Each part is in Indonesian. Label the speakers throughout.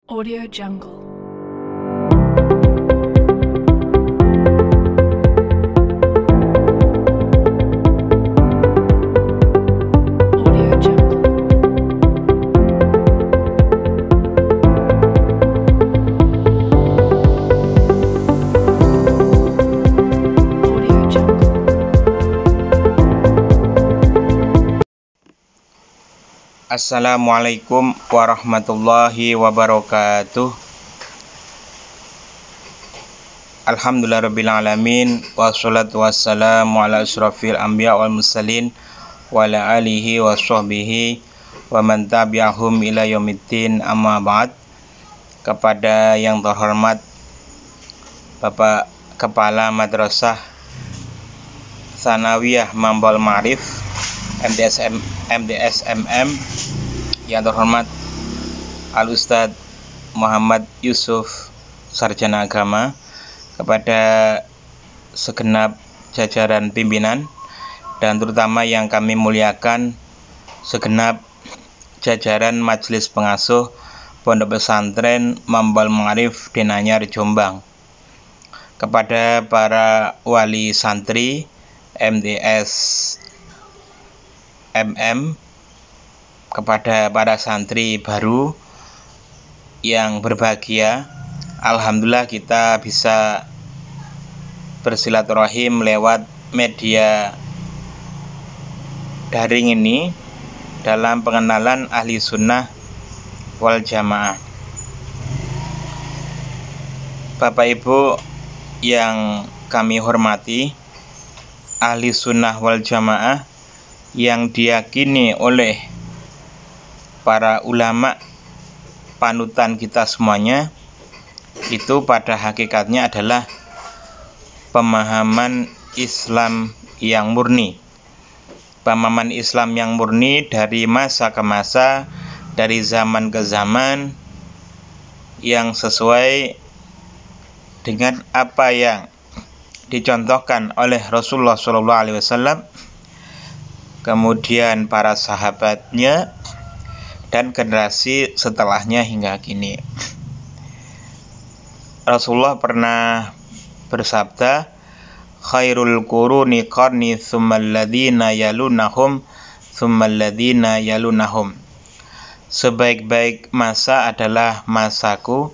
Speaker 1: Audio Jungle. Audio Jungle. Audio Jungle.
Speaker 2: Assalamualaikum warahmatullahi wabarakatuh. Alhamdulillahirrabbilalamin. Wassalatu wassalamu ala asyrafil anbiya wal mursalin wa ala alihi wa sahbihi wa man tabi'ahum ila yaumiddin, amma ba'd. Kepada yang terhormat Bapak Kepala Madrasah Tsanawiyah Mambal Ma'arif MDSMM, yang terhormat Al-Ustadz Muhammad Yusuf, Sarjana Agama, kepada segenap jajaran pimpinan, dan terutama yang kami muliakan segenap jajaran Majelis Pengasuh Pondok Pesantren Mambal Ma'arif Denanyar, Jombang, kepada para wali santri MDS MM, kepada para santri baru yang berbahagia. Alhamdulillah kita bisa bersilaturahim lewat media daring ini dalam pengenalan ahli sunnah wal jamaah. Bapak Ibu yang kami hormati, ahli sunnah wal jamaah yang diyakini oleh para ulama panutan kita semuanya, itu pada hakikatnya adalah pemahaman Islam yang murni. Pemahaman Islam yang murni dari masa ke masa, dari zaman ke zaman, yang sesuai dengan apa yang dicontohkan oleh Rasulullah SAW, kemudian para sahabatnya, dan generasi setelahnya hingga kini. Rasulullah pernah bersabda, khairul quruni qarni tsummal ladzina yalunahum tsummal ladzina yalunahum. Sebaik-baik masa adalah masaku,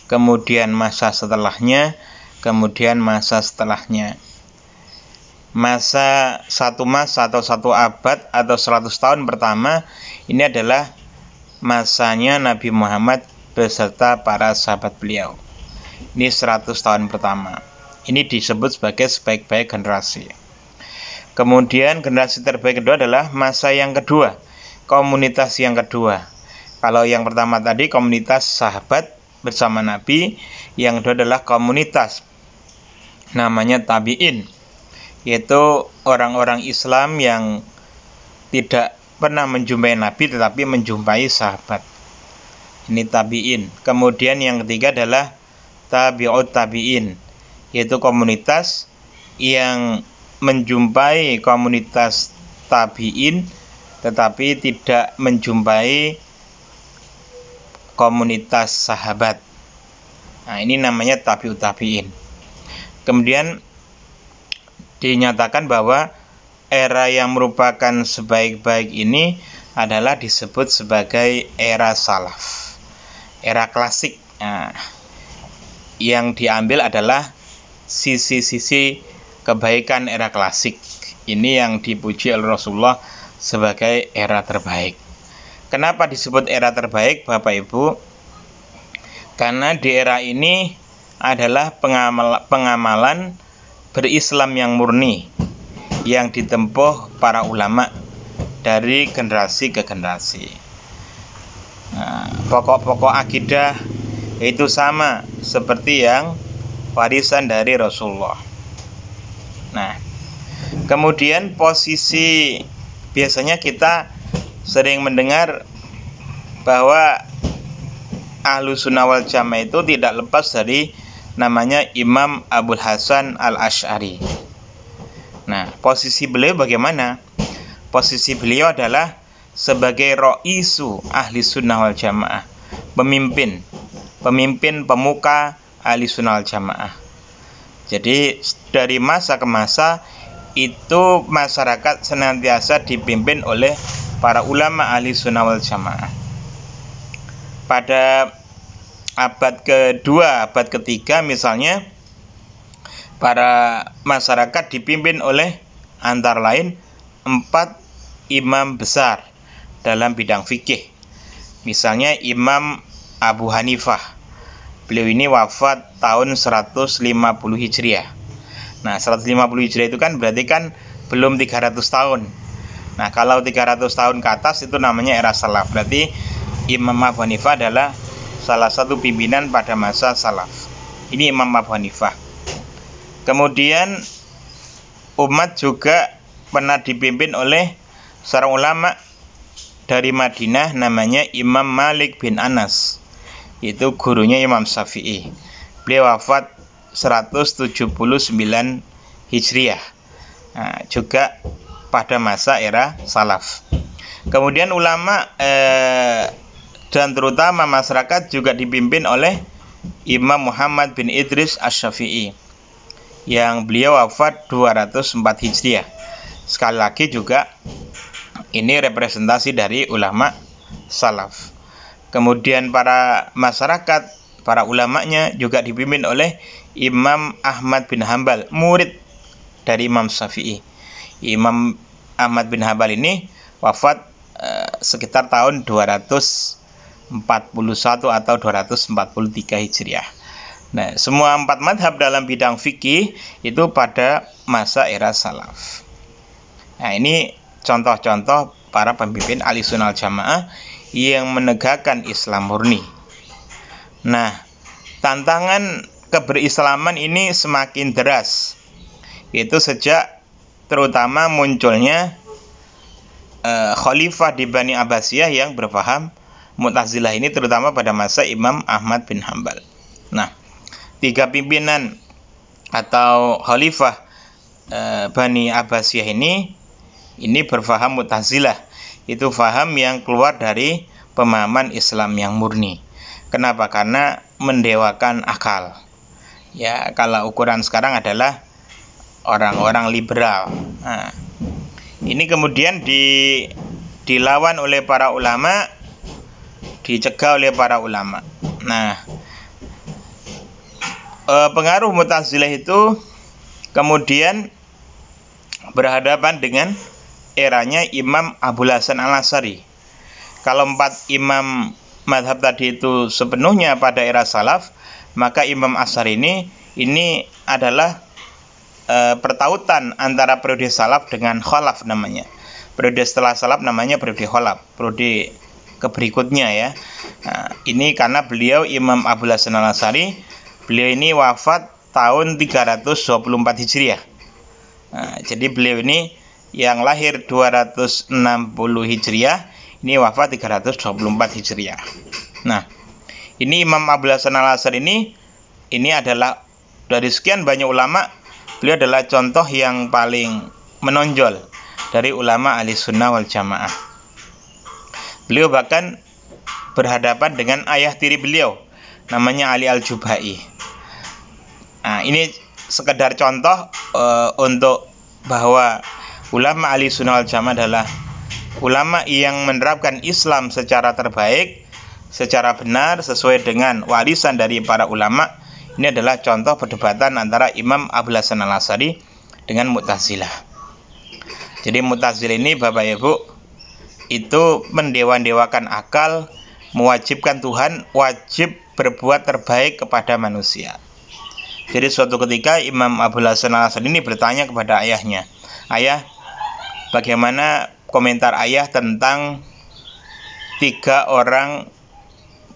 Speaker 2: kemudian masa setelahnya, kemudian masa setelahnya. Masa satu masa atau satu abad atau 100 tahun pertama ini adalah masanya Nabi Muhammad beserta para sahabat beliau. Ini 100 tahun pertama. Ini disebut sebagai sebaik-baik generasi. Kemudian generasi terbaik kedua adalah masa yang kedua, komunitas yang kedua. Kalau yang pertama tadi komunitas sahabat bersama Nabi, yang kedua adalah komunitas namanya tabi'in, yaitu orang-orang Islam yang tidak pernah menjumpai Nabi tetapi menjumpai sahabat. Ini tabi'in. Kemudian yang ketiga adalah tabi'ut tabi'in, yaitu komunitas yang menjumpai komunitas tabi'in tetapi tidak menjumpai komunitas sahabat. Nah, ini namanya tabi'ut tabi'in. Kemudian dinyatakan bahwa era yang merupakan sebaik-baik ini adalah disebut sebagai era salaf, era klasik. Nah, yang diambil adalah sisi-sisi kebaikan era klasik. Ini yang dipuji oleh Rasulullah sebagai era terbaik. Kenapa disebut era terbaik, Bapak Ibu? Karena di era ini adalah pengamalan berislam yang murni yang ditempuh para ulama dari generasi ke generasi. Nah, pokok-pokok akidah itu sama seperti yang warisan dari Rasulullah. Nah, kemudian posisi, biasanya kita sering mendengar bahwa Ahlus Sunnah wal Jamaah itu tidak lepas dari namanya Imam Abul Hasan Al-Asy'ari. Nah, posisi beliau bagaimana? Posisi beliau adalah sebagai ro'isu ahli sunnah wal jamaah, pemimpin pemimpin pemuka Ahlussunnah wal Jamaah. Jadi dari masa ke masa itu masyarakat senantiasa dipimpin oleh para ulama Ahlussunnah wal Jamaah. Pada abad kedua, abad ketiga misalnya, para masyarakat dipimpin oleh antara lain 4 imam besar dalam bidang fikih. Misalnya Imam Abu Hanifah. Beliau ini wafat tahun 150 Hijriah. Nah, 150 Hijriah itu kan berarti kan belum 300 tahun. Nah, kalau 300 tahun ke atas itu namanya era salaf. Berarti Imam Abu Hanifah adalah salah satu pimpinan pada masa salaf. Ini Imam Abu Hanifah. Kemudian umat juga pernah dipimpin oleh seorang ulama dari Madinah namanya Imam Malik bin Anas. Itu gurunya Imam Syafi'i. Beliau wafat 179 Hijriah. Nah, juga pada masa era salaf. Kemudian ulama dan terutama masyarakat juga dipimpin oleh Imam Muhammad bin Idris Asy-Syafi'i yang beliau wafat 204 Hijriah. Sekali lagi juga ini representasi dari ulama salaf. Kemudian para masyarakat, para ulamanya juga dipimpin oleh Imam Ahmad bin Hambal, murid dari Imam Syafi'i. Imam Ahmad bin Hambal ini wafat sekitar tahun 241 atau 243 Hijriah. Nah, semua 4 madhab dalam bidang fikih itu pada masa era salaf. Nah, ini contoh-contoh para pemimpin Ahlussunnah wal Jamaah yang menegakkan Islam murni. Nah, tantangan keberislaman ini semakin deras. Itu sejak terutama munculnya khalifah di Bani Abbasiyah yang berpaham Mu'tazilah ini, terutama pada masa Imam Ahmad bin Hambal. Nah, 3 pimpinan atau khalifah Bani Abbasiyah ini berfaham Mu'tazilah. Itu faham yang keluar dari pemahaman Islam yang murni. Kenapa? Karena mendewakan akal. Ya, kalau ukuran sekarang adalah orang-orang liberal. Nah, ini kemudian dilawan oleh para ulama, dicegah oleh para ulama. Nah, pengaruh Mu'tazilah itu kemudian berhadapan dengan eranya Imam Abul Hasan Al-Asy'ari. Kalau 4 imam madhab tadi itu sepenuhnya pada era salaf, maka Imam Asy'ari ini adalah pertautan antara periode salaf dengan khalaf namanya. Periode setelah salaf namanya periode khalaf, periode keberikutnya ya. Nah, ini karena beliau Imam Abul Hasan Al-Asy'ari, beliau ini wafat tahun 324 Hijriah. Nah, jadi beliau ini yang lahir 260 Hijriah, ini wafat 324 Hijriah. Nah, ini Imam Abul Hasan Al-Asy'ari ini adalah dari sekian banyak ulama, beliau adalah contoh yang paling menonjol dari ulama Ahlussunnah wal Jamaah. Beliau bahkan berhadapan dengan ayah tiri beliau, namanya Ali Al-Jubha'i. Nah, ini sekedar contoh untuk bahwa ulama Ahlussunnah wal Jamaah adalah ulama yang menerapkan Islam secara terbaik, secara benar, sesuai dengan warisan dari para ulama. Ini adalah contoh perdebatan antara Imam Abul Hasan Al-Asy'ari dengan Mu'tazilah. Jadi Mu'tazilah ini Bapak Ibu itu mendewa-dewakan akal, mewajibkan Tuhan wajib berbuat terbaik kepada manusia. Jadi suatu ketika Imam Abul Hasan Al-Asy'ari ini bertanya kepada ayahnya, "Ayah, bagaimana komentar ayah tentang 3 orang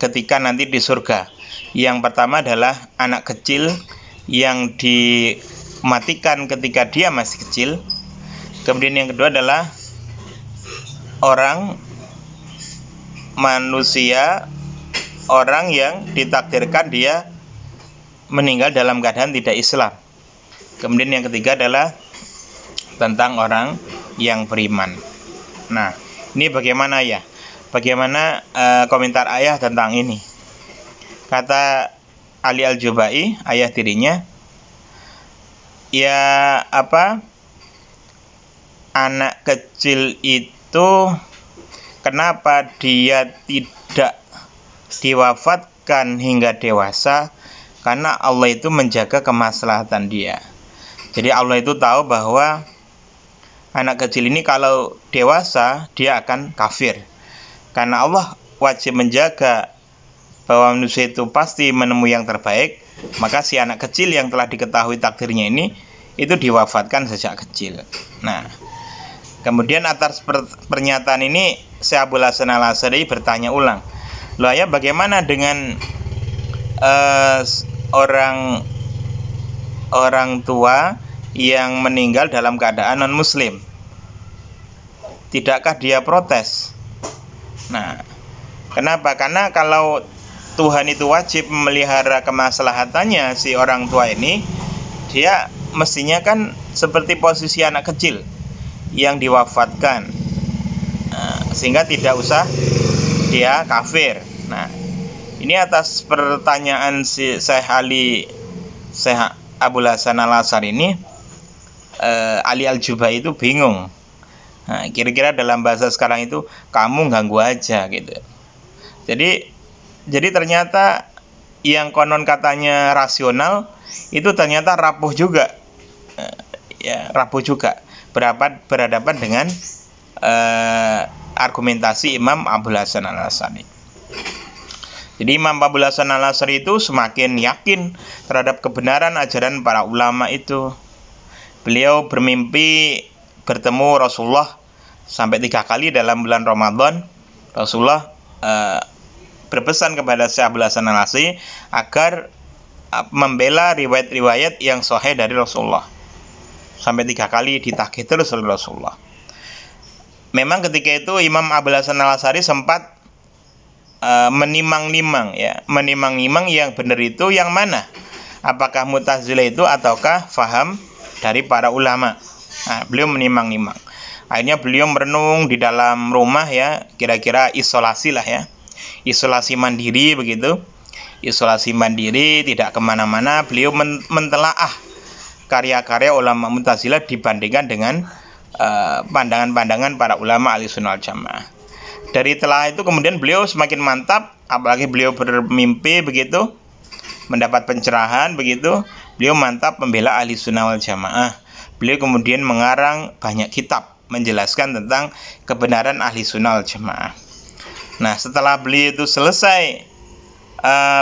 Speaker 2: ketika nanti di surga? Yang pertama adalah anak kecil yang dimatikan ketika dia masih kecil. Kemudian yang kedua adalah orang manusia, orang yang ditakdirkan dia meninggal dalam keadaan tidak Islam. Kemudian yang ketiga adalah tentang orang yang beriman." Nah, ini bagaimana ya? Bagaimana komentar ayah tentang ini? Kata Ali Al-Jubai, ayah tirinya, ya anak kecil itu kenapa dia tidak diwafatkan hingga dewasa? Karena Allah itu menjaga kemaslahatan dia. Jadi Allah itu tahu bahwa anak kecil ini kalau dewasa dia akan kafir. Karena Allah wajib menjaga bahwa manusia itu pasti menemui yang terbaik, maka si anak kecil yang telah diketahui takdirnya ini itu diwafatkan sejak kecil. Nah, kemudian atas pernyataan ini Syekh Abul Hasan Al-Asy'ari bertanya ulang, loh ya, bagaimana dengan orang tua yang meninggal dalam keadaan non muslim? Tidakkah dia protes? Nah, kenapa? Karena kalau Tuhan itu wajib memelihara kemaslahatannya si orang tua ini, dia mestinya kan seperti posisi anak kecil yang diwafatkan, sehingga tidak usah dia kafir. Nah, ini atas pertanyaan si Syekh Abul Hasan Al-Asy'ari ini, Ali Al-Jubai itu bingung. Nah, kira-kira dalam bahasa sekarang itu kamu ganggu aja gitu. Jadi ternyata yang konon katanya rasional itu ternyata rapuh juga, rapuh juga berhadapan dengan argumentasi Imam Abul Hasan Al-Asy'ari. Jadi Imam Abul Hasan Al-Asy'ari itu semakin yakin terhadap kebenaran ajaran para ulama itu. Beliau bermimpi bertemu Rasulullah sampai 3 kali dalam bulan Ramadan. Rasulullah berpesan kepada Syekh Abul Hasan Al-Asy'ari agar membela riwayat-riwayat yang sahih dari Rasulullah. Sampai 3 kali ditagih terus oleh Rasulullah. Memang ketika itu Imam Abul Hasan Al-Asy'ari sempat menimang-nimang yang benar itu yang mana? Apakah Mu'tazilah itu ataukah faham dari para ulama? Nah, beliau menimang-nimang. Akhirnya beliau merenung di dalam rumah ya, kira-kira isolasi lah ya. Isolasi mandiri begitu. Isolasi mandiri, tidak kemana-mana. Beliau mentelaah karya-karya ulama Mu'tazilah dibandingkan dengan pandangan-pandangan para ulama Ahlussunnah wal Jamaah. Dari telah itu kemudian beliau semakin mantap, apalagi beliau bermimpi begitu, mendapat pencerahan begitu, beliau mantap membela Ahlussunnah wal Jamaah. Beliau kemudian mengarang banyak kitab menjelaskan tentang kebenaran Ahlussunnah wal Jamaah. Nah, setelah beliau itu selesai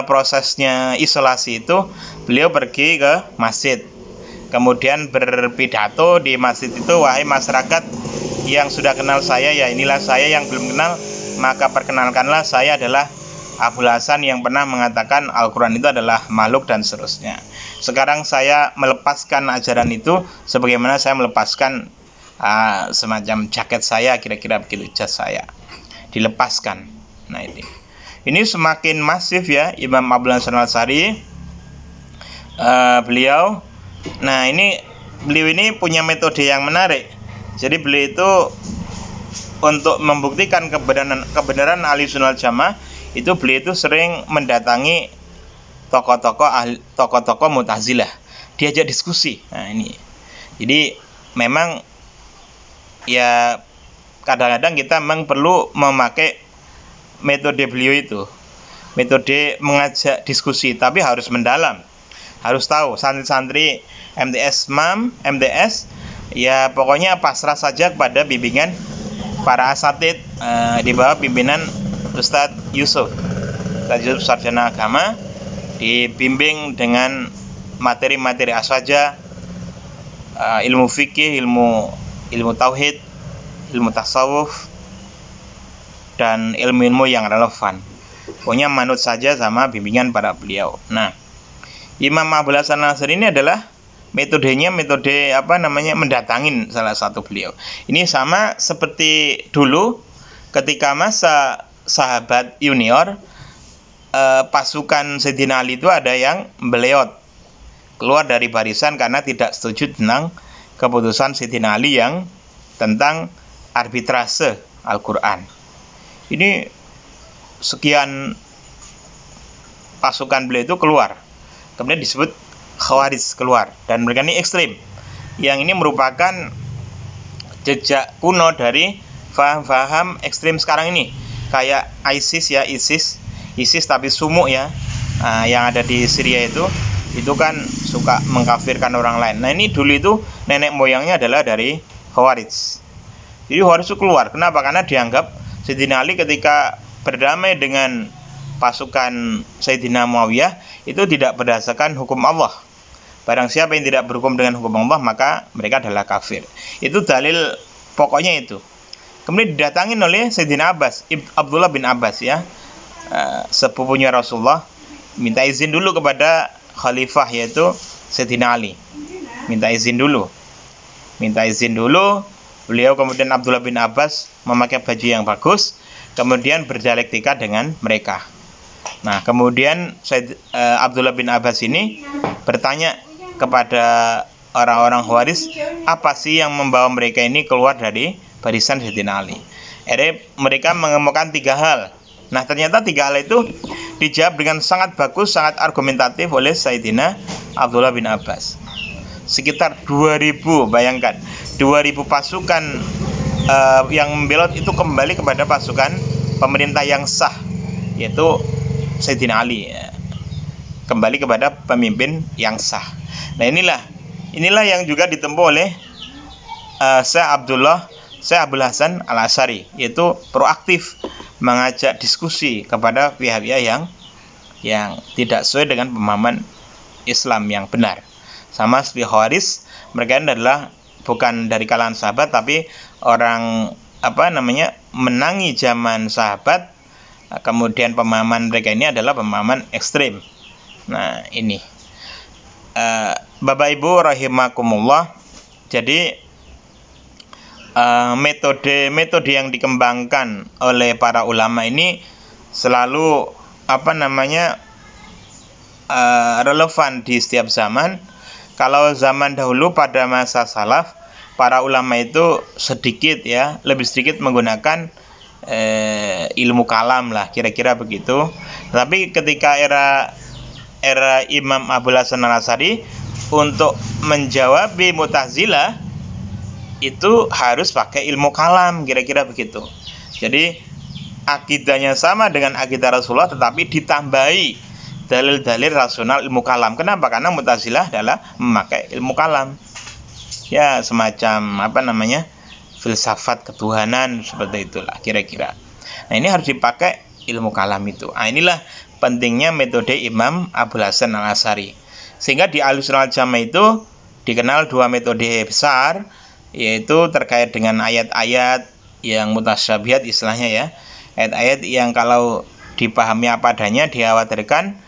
Speaker 2: prosesnya isolasi itu, beliau pergi ke masjid. Kemudian berpidato di masjid itu, wahai masyarakat yang sudah kenal saya, ya inilah saya. Yang belum kenal, maka perkenalkanlah, saya adalah Abul Hasan yang pernah mengatakan Al-Quran itu adalah makhluk dan seterusnya. Sekarang saya melepaskan ajaran itu sebagaimana saya melepaskan semacam jaket saya, kira-kira begitu, jas saya dilepaskan. Nah, ini semakin masif ya Imam Abul Hasan Al-Asy'ari beliau. Nah, beliau ini punya metode yang menarik. Jadi beliau itu untuk membuktikan kebenaran Ahlussunnah wal Jamaah itu beliau itu sering mendatangi tokoh-tokoh Mu'tazilah, diajak diskusi. Nah, ini. Jadi memang ya kadang-kadang kita memang perlu memakai metode beliau itu. Metode mengajak diskusi, tapi harus mendalam. Harus tahu santri-santri MTS ya pokoknya pasrah saja kepada bimbingan para asatid di bawah pimpinan Ustadz Yusuf sarjana agama, dibimbing dengan materi-materi aswaja, ilmu fikih, ilmu tauhid, ilmu tasawuf, dan ilmu-ilmu yang relevan. Pokoknya manut saja sama bimbingan para beliau. Nah, Imam Abul Hasan Al-Asy'ari ini adalah metodenya metode mendatangin salah satu beliau. Ini sama seperti dulu ketika masa sahabat junior, pasukan Sayyidina Ali itu ada yang beleot keluar dari barisan karena tidak setuju tentang keputusan Sayyidina Ali yang tentang arbitrase Al-Quran. Ini sekian pasukan beliau itu keluar. Kemudian disebut Khawarij keluar, dan mereka ini ekstrim. Yang ini merupakan jejak kuno dari faham-faham ekstrim sekarang ini, kayak ISIS ya, ISIS tapi sumuk ya, yang ada di Syria itu kan suka mengkafirkan orang lain. Nah ini dulu itu nenek moyangnya adalah dari Khawarij. Jadi Khawarij itu keluar. Kenapa? Karena dianggap Sayyidina Ali ketika berdamai dengan pasukan Sayyidina Muawiyah itu tidak berdasarkan hukum Allah. Barang siapa yang tidak berhukum dengan hukum Allah, maka mereka adalah kafir. Itu dalil pokoknya itu. Kemudian didatangin oleh Sayyidina Abbas, Abdullah bin Abbas ya, sepupunya Rasulullah, minta izin dulu kepada khalifah yaitu Sayyidina Ali. Minta izin dulu. Beliau kemudian Abdullah bin Abbas memakai baju yang bagus, kemudian berdialektika dengan mereka. Nah, kemudian Abdullah bin Abbas ini bertanya kepada orang-orang Khawarij, apa sih yang membawa mereka ini keluar dari barisan Sayyidina Ali? Mereka mengemukakan 3 hal. Nah, ternyata 3 hal itu dijawab dengan sangat bagus, sangat argumentatif oleh Sayyidina Abdullah bin Abbas. Sekitar 2000, bayangkan 2000 pasukan yang membelot itu kembali kepada pasukan pemerintah yang sah, yaitu Sayyidina Ali ya. Kembali kepada pemimpin yang sah. Nah inilah yang juga ditempuh oleh Syekh Abdul Hasan Al-Asy'ari, yaitu proaktif mengajak diskusi kepada pihak-pihak yang tidak sesuai dengan pemahaman Islam yang benar. Sama seperti Khawarij, mereka adalah bukan dari kalangan sahabat tapi orang menangi zaman sahabat. Kemudian pemahaman mereka ini adalah pemahaman ekstrim. Nah ini Bapak Ibu rahimakumullah. Jadi metode yang dikembangkan oleh para ulama ini selalu relevan di setiap zaman. Kalau zaman dahulu pada masa salaf, para ulama itu lebih sedikit menggunakan ilmu kalam lah, kira-kira begitu. Tapi ketika era Imam Abul Hasan Al-Asy'ari, untuk menjawab Mu'tazilah itu harus pakai ilmu kalam, kira-kira begitu. Jadi akidahnya sama dengan akidah Rasulullah, tetapi ditambahi dalil-dalil rasional ilmu kalam. Kenapa? Karena Mu'tazilah adalah memakai ilmu kalam. Ya, semacam filsafat ketuhanan, seperti itulah kira-kira. Nah, ini harus dipakai ilmu kalam itu. Nah, inilah pentingnya metode Imam Abul Hasan Al-Asy'ari. Sehingga di Ahlussunnah wal Jamaah itu dikenal 2 metode besar, yaitu terkait dengan ayat-ayat yang mutasyabihat istilahnya ya. Ayat-ayat yang kalau dipahami apa adanya, dikhawatirkan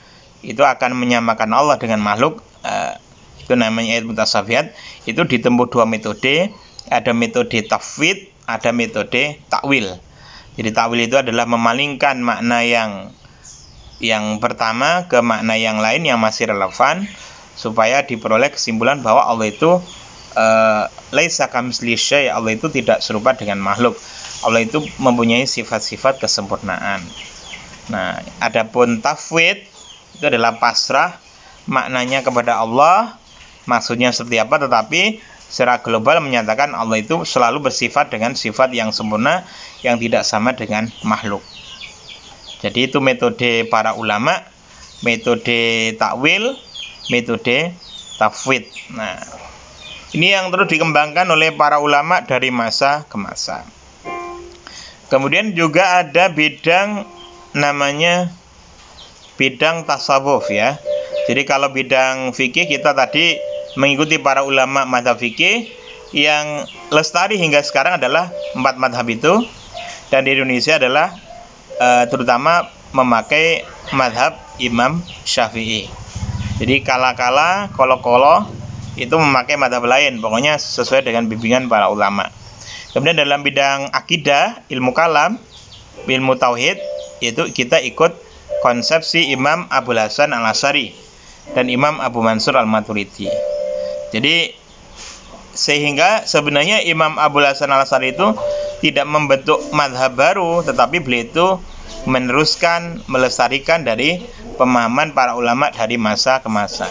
Speaker 2: itu akan menyamakan Allah dengan makhluk, itu namanya ayat mutasyabihat. Itu ditempuh 2 metode, ada metode tafwid, ada metode takwil. Jadi takwil itu adalah memalingkan makna yang pertama ke makna yang lain yang masih relevan, supaya diperoleh kesimpulan bahwa Allah itu laisa kamitslihi syai', Allah itu tidak serupa dengan makhluk. Allah itu mempunyai sifat-sifat kesempurnaan. Nah, adapun tafwid itu adalah pasrah maknanya kepada Allah, maksudnya seperti apa, tetapi secara global menyatakan Allah itu selalu bersifat dengan sifat yang sempurna yang tidak sama dengan makhluk. Jadi itu metode para ulama, metode takwil, metode tafwid. Nah, ini yang terus dikembangkan oleh para ulama dari masa ke masa. Kemudian juga ada bidang namanya bidang tasawuf ya. Jadi kalau bidang fikih, kita tadi mengikuti para ulama mazhab fikih. Yang lestari hingga sekarang adalah 4 mazhab itu, dan di Indonesia adalah terutama memakai mazhab Imam Syafi'i. Jadi kala-kala, kolo-kolo itu memakai mazhab lain, pokoknya sesuai dengan bimbingan para ulama. Kemudian dalam bidang akidah, ilmu kalam, ilmu tauhid, yaitu kita ikut konsepsi Imam Abul Hasan Al-Asy'ari dan Imam Abu Mansur Al-Maturidi. Jadi sehingga sebenarnya Imam Abul Hasan Al-Asy'ari itu tidak membentuk mazhab baru, tetapi beliau itu meneruskan, melestarikan dari pemahaman para ulama dari masa ke masa.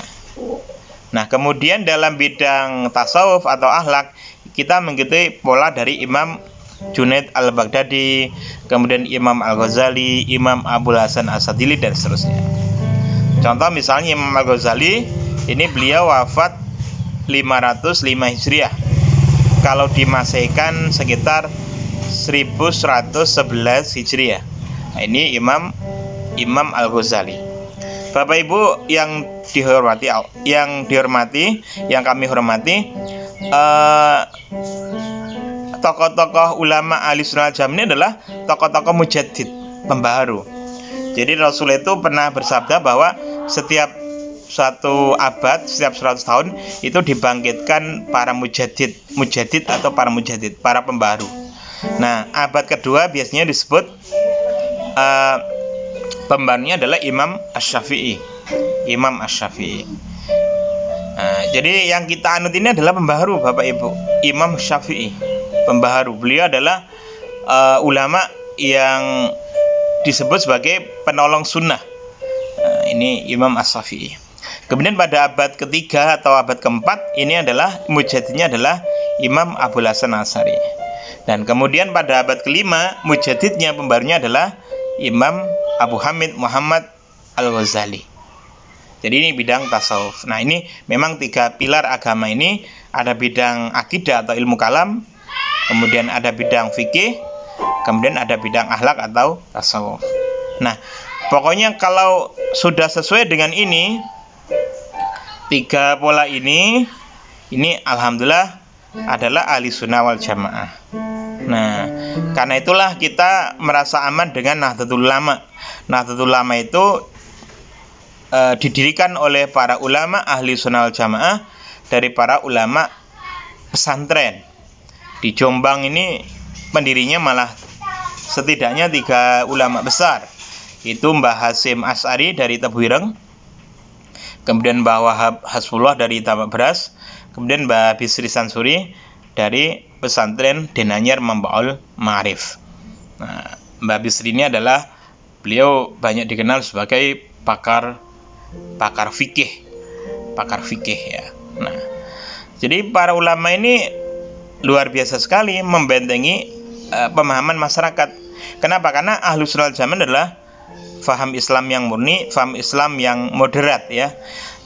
Speaker 2: Nah, kemudian dalam bidang tasawuf atau akhlak, kita mengikuti pola dari Imam Junaid al-Baghdadi, kemudian Imam al-Ghazali, Imam Abul Hasan as-Sadili, dan seterusnya. Contoh misalnya Imam al-Ghazali, ini beliau wafat 505 Hijriah. Kalau dimasaikan sekitar 1111 Hijriah. Nah, ini Imam al-Ghazali. Bapak Ibu yang dihormati, yang kami hormati, tokoh-tokoh ulama ahli sunnah wal jamaah ini adalah tokoh-tokoh mujaddid, pembaharu. Jadi Rasul itu pernah bersabda bahwa setiap satu abad, setiap 100 tahun itu dibangkitkan para mujaddid atau para pembaharu. Nah, abad kedua biasanya disebut pembaharunya adalah Imam Asy-Syafi'i. Nah, jadi yang kita anut ini adalah pembaharu, Bapak Ibu. Imam Syafi'i, pembaharu. Beliau adalah ulama yang disebut sebagai penolong sunnah. Nah, ini Imam Asy-Syafi'i. Kemudian pada abad ketiga atau abad keempat, ini adalah mujaddidnya adalah Imam Abul Hasan Asy'ari. Dan kemudian pada abad kelima, mujaddidnya, pembaharunya adalah Imam Abu Hamid Muhammad al-Ghazali. Jadi ini bidang tasawuf. Nah, ini memang 3 pilar agama ini. Ada bidang akidah atau ilmu kalam, kemudian ada bidang fikih, kemudian ada bidang akhlak atau tasawuf. Nah, pokoknya kalau sudah sesuai dengan ini, 3 pola ini alhamdulillah adalah ahli sunnah wal jamaah. Nah, karena itulah kita merasa aman dengan Nahdlatul Ulama. Nahdlatul Ulama itu didirikan oleh para ulama ahli sunnah wal jamaah dari para ulama pesantren. Di Jombang ini pendirinya malah setidaknya 3 ulama besar. Itu Mbah Hasyim Asy'ari dari Tebuireng, kemudian Mbah Wahab Hasbullah dari Tambak Beras, kemudian Mbah Bisri Sansuri dari pesantren Denanyar Mambaul Ma'arif. Nah, Mbah Bisri ini adalah beliau banyak dikenal sebagai pakar fikih ya. Nah, jadi para ulama ini luar biasa sekali membentengi pemahaman masyarakat. Kenapa? Karena Ahlus Sunnah wal Jamaah adalah faham Islam yang murni, faham Islam yang moderat ya,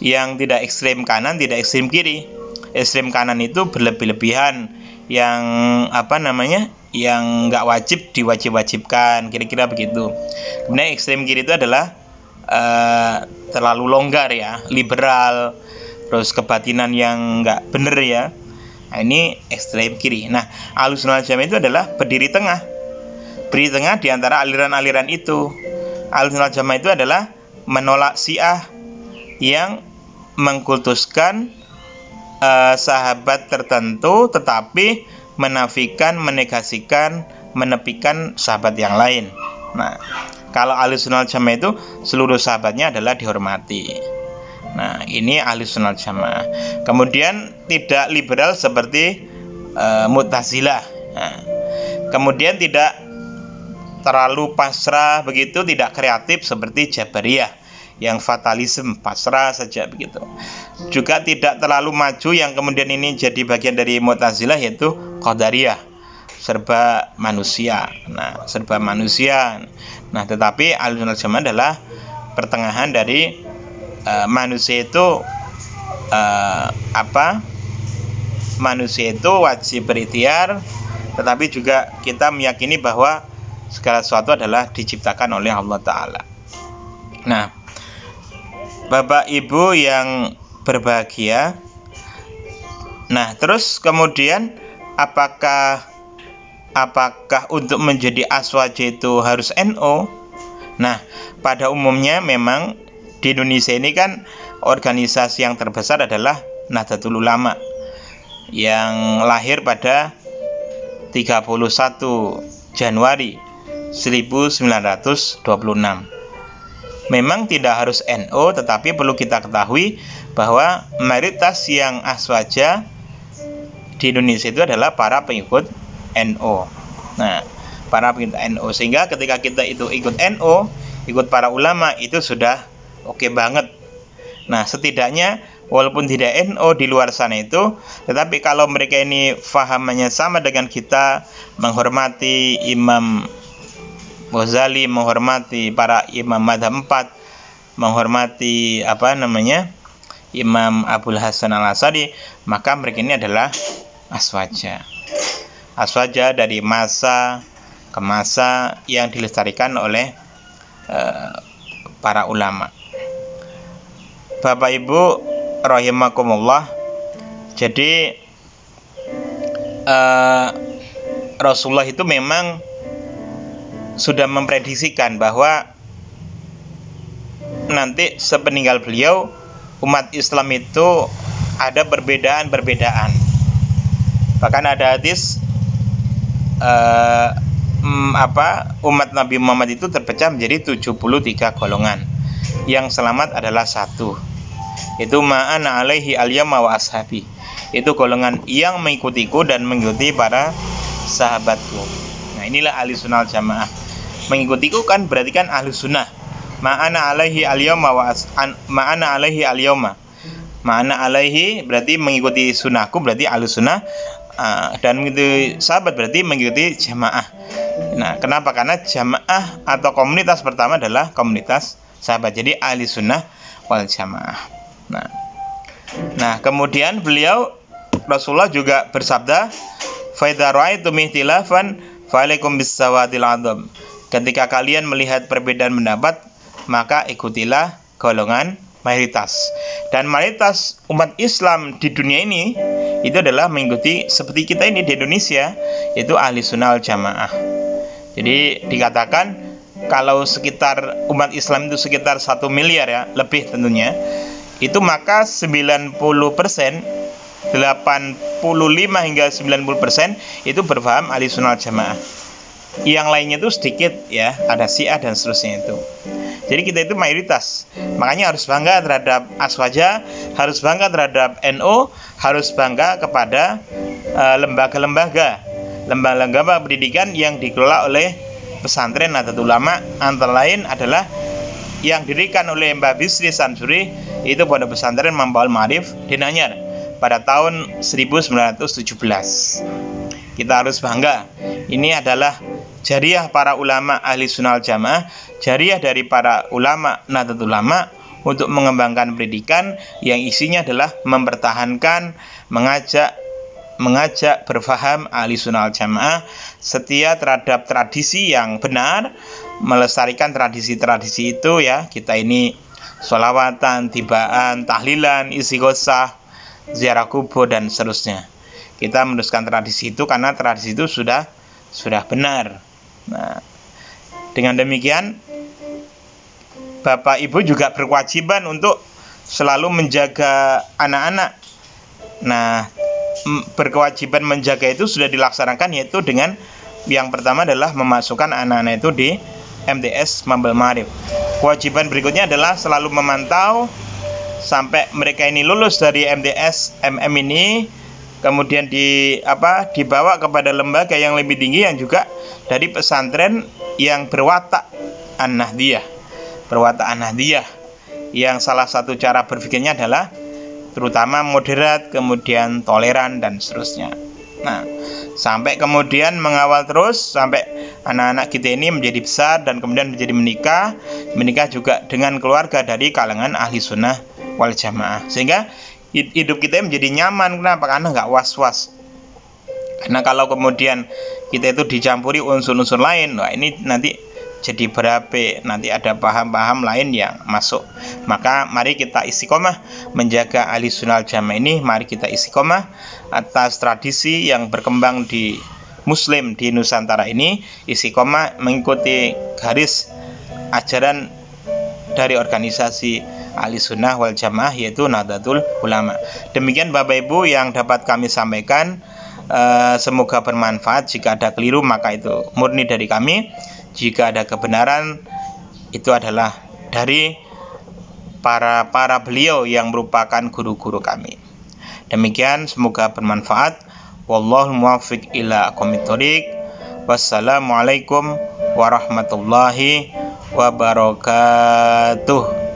Speaker 2: yang tidak ekstrem kanan, tidak ekstrem kiri. Ekstrem kanan itu berlebih-lebihan, yang yang nggak wajib diwajib-wajibkan, kira-kira begitu. Kemudian ekstrem kiri itu adalah terlalu longgar ya, liberal, terus kebatinan yang nggak bener ya. Nah, ini ekstrem kiri. Nah, Ahlus Sunnah wal Jamaah itu adalah berdiri tengah di antara aliran-aliran itu. Ahlus Sunnah wal Jamaah itu adalah menolak Syiah yang mengkultuskan sahabat tertentu, tetapi menafikan, menegasikan, menepikan sahabat yang lain. Nah, kalau Ahlus Sunnah wal Jamaah itu seluruh sahabatnya adalah dihormati. Nah, ini Ahlus Sunnah wal Jamaah. Kemudian tidak liberal seperti Mu'tazilah. Nah, kemudian tidak terlalu pasrah begitu, tidak kreatif seperti Jabariyah yang fatalisme, pasrah saja begitu. Juga tidak terlalu maju yang kemudian ini jadi bagian dari Mu'tazilah, yaitu Qadariyah, serba manusia. Nah, serba manusia. Nah, tetapi Ahlus Sunnah wal Jamaah adalah pertengahan dari manusia itu manusia itu wajib berikhtiar, tetapi juga kita meyakini bahwa segala sesuatu adalah diciptakan oleh Allah Ta'ala. Nah, Bapak Ibu yang berbahagia, nah terus kemudian apakah untuk menjadi aswaja itu harus NU? Nah, pada umumnya memang di Indonesia ini kan organisasi yang terbesar adalah Nahdlatul Ulama yang lahir pada 31 Januari 1926. Memang tidak harus NU, tetapi perlu kita ketahui bahwa mayoritas yang aswaja di Indonesia itu adalah para pengikut NU. Nah, para pengikut NU, sehingga ketika kita itu ikut NU, ikut para ulama, itu sudah oke banget. Nah, setidaknya walaupun tidak NO di luar sana itu, tetapi kalau mereka ini fahamannya sama dengan kita, menghormati Imam Ghazali, menghormati para imam madzhab 4, menghormati Imam Abul Hasan Al-Asy'ari, maka mereka ini adalah aswaja. Aswaja dari masa ke masa yang dilestarikan oleh para ulama. Bapak Ibu rahimakumullah, jadi Rasulullah itu memang sudah memprediksikan bahwa nanti sepeninggal beliau umat Islam itu ada perbedaan-perbedaan. Bahkan ada hadis umat Nabi Muhammad itu terpecah menjadi 73 golongan. Yang selamat adalah satu, itu ma'ana alaihi al-yawma wa ashabi. Itu golongan yang mengikutiku dan mengikuti para sahabatku. Nah, inilah ahli sunnah jamaah. Mengikutiku kan berarti kan ahli sunnah. Ma'ana alaihi al-yawma wa ma'ana alaihi al-yawma. Ma'ana alaihi berarti mengikuti sunnahku, berarti ahli sunnah. Dan mengikuti sahabat berarti mengikuti jamaah. Nah, kenapa? Karena jamaah atau komunitas pertama adalah komunitas sahabat. Jadi ahli sunnah wal jamaah. Nah, kemudian Rasulullah juga bersabda, fa idza ra'aitum ihtilafan fa alaikum bis-sawadil 'adzam. Ketika kalian melihat perbedaan pendapat, maka ikutilah golongan mayoritas. Dan mayoritas umat Islam di dunia ini itu adalah mengikuti seperti kita ini di Indonesia, yaitu ahli sunnah wal jamaah. Jadi dikatakan kalau sekitar umat Islam itu sekitar 1 miliar ya, lebih tentunya, itu maka 90%, 85 hingga 90% itu berfaham ahli sunnah wal jamaah. Yang lainnya itu sedikit ya, ada Syiah dan seterusnya itu. Jadi kita itu mayoritas. Makanya harus bangga terhadap aswaja, harus bangga terhadap NU, harus bangga kepada lembaga-lembaga pendidikan yang dikelola oleh pesantren Nahdlatul Ulama. Antara lain adalah yang didirikan oleh Mbah Bisri Samsuri, itu Pondok Pesantren Mambaul Ma'arif di Nanyar pada tahun 1917. Kita harus bangga. Ini adalah jariah para ulama ahli sunnah wal jamaah, jariah dari para ulama Nahdlatul Ulama untuk mengembangkan pendidikan yang isinya adalah mempertahankan, mengajak berfaham ahli sunnah wal jamaah, setia terhadap tradisi yang benar, melestarikan tradisi-tradisi itu ya. Kita ini sholawatan, tibaan, tahlilan, istighosah, ziarah kubur dan seterusnya. Kita meneruskan tradisi itu karena tradisi itu sudah benar. Nah, dengan demikian Bapak Ibu juga berkewajiban untuk selalu menjaga anak-anak. Nah, berkewajiban menjaga itu sudah dilaksanakan, yaitu dengan yang pertama adalah memasukkan anak-anak itu di MTS Mambaul Ma'arif. Kewajiban berikutnya adalah selalu memantau sampai mereka ini lulus dari MTS MM ini, kemudian dibawa kepada lembaga yang lebih tinggi yang juga dari pesantren yang berwatak An-Nahdliyah. Berwatak An-Nahdliyah yang salah satu cara berpikirnya adalah terutama moderat, kemudian toleran dan seterusnya. Nah, sampai kemudian mengawal terus sampai anak-anak kita ini menjadi besar dan kemudian menjadi menikah juga dengan keluarga dari kalangan ahli sunnah wal jamaah, sehingga hidup kita menjadi nyaman. Kenapa? Karena nggak was-was. Karena kalau kemudian kita itu dicampuri unsur-unsur lain, wah ini nanti jadi berabe, nanti ada paham-paham lain yang masuk. Maka mari kita istiqomah menjaga ahli sunnah wal jamaah ini. Mari kita istiqomah atas tradisi yang berkembang di Muslim di Nusantara ini, istiqomah mengikuti garis ajaran dari organisasi ahli sunnah wal jamaah, yaitu Nahdlatul Ulama. Demikian Bapak Ibu yang dapat kami sampaikan. Semoga bermanfaat. Jika ada keliru maka itu murni dari kami. Jika ada kebenaran itu adalah dari para beliau yang merupakan guru-guru kami. Demikian, semoga bermanfaat. Wallahul muwaffiq ila aqwamit thoriq. Wassalamualaikum warahmatullahi wabarakatuh.